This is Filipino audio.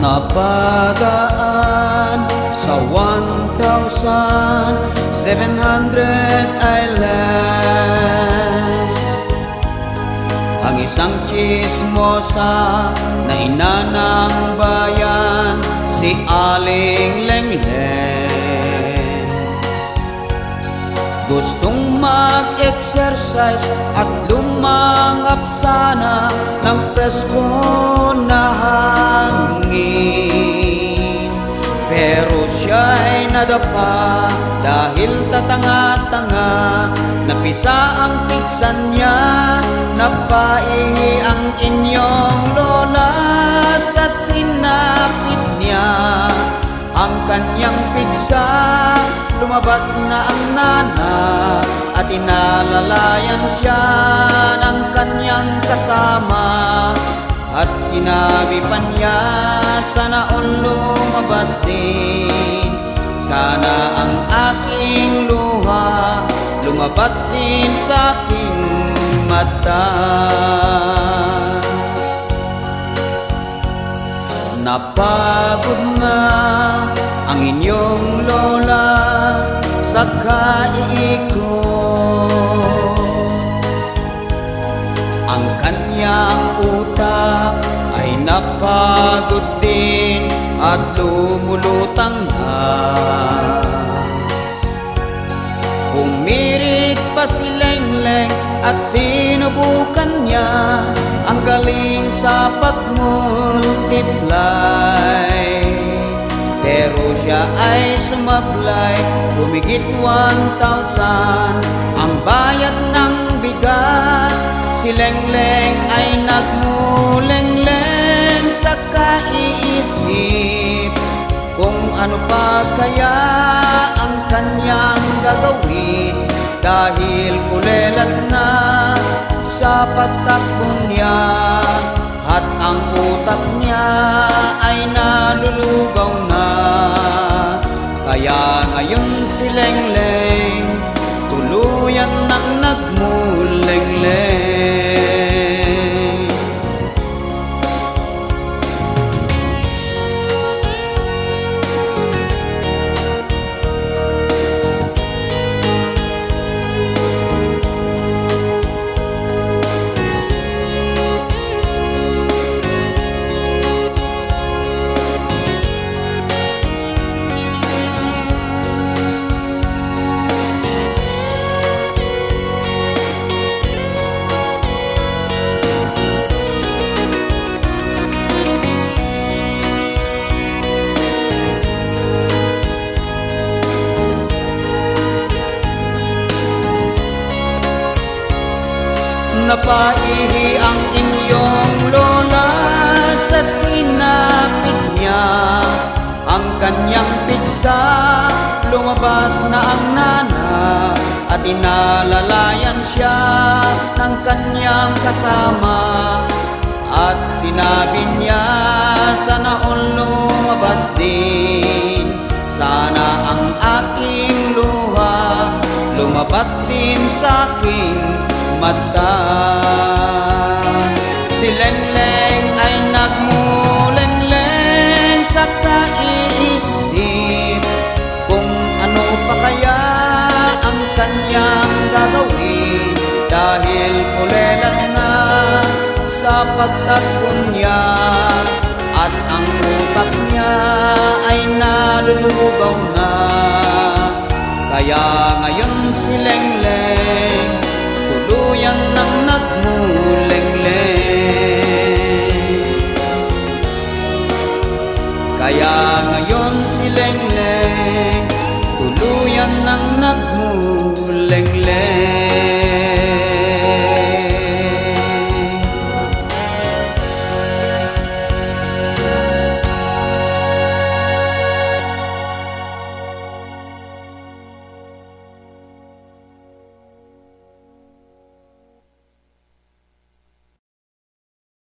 Napadaan sa 1,700 islands ang isang chismosa na ina ng bayan, si Aling Lengleng. Gustong mag-exercise at lumangap sana ng presko na hangin, pero siya'y nadapa dahil tatanga-tanga. Napisa ang piksan niya, napaihi ang inyong lola. Sa sinapit niya ang kanyang piksa, lumabas na ang nana at inalalayan siya ng kanyang kasama. At sinabi pa niya, sana all lumabas din, sana ang aking luha lumabas din sa aking mata. Napagod na ang inyong lola sa kaiikot, ang kanyang utak ay napagod din at lumulutang na. Pumirit pa si Lengleng at sinubukan niya ang galing sa pag-multiply, pero siya ay sumablay. Humigit 1,000 ang bayad ng bigas. Si Lengleng ay nagmulengleng sa kaiisip kung ano pa kaya ang kanyang gagawin, dahil kulelat na sa patakbo niya at ang utak niya ay nalulugaw na. Kaya ngayon si Lengleng tuluyan nang nagmulengleng. Napaihi ang inyong lola sa sinapit niya, ang kanyang piksa, lumabas na ang nana at inalalayan siya ng kanyang kasama. At sinabi niya, sana all lumabas din, sana ang aking luha lumabas din sa aking mata. Si Lengleng ay nagmulengleng sa kaiisip kung ano pa kaya ang kanyang gagawin, dahil kulelat na sa pagtakbo niya at ang utak niya ay nalulugaw na. Kaya ngayon si Lengleng tuluyan nang nagmulengleng. Kaya ngayon si Lengleng tuluyan nang nagmulengleng.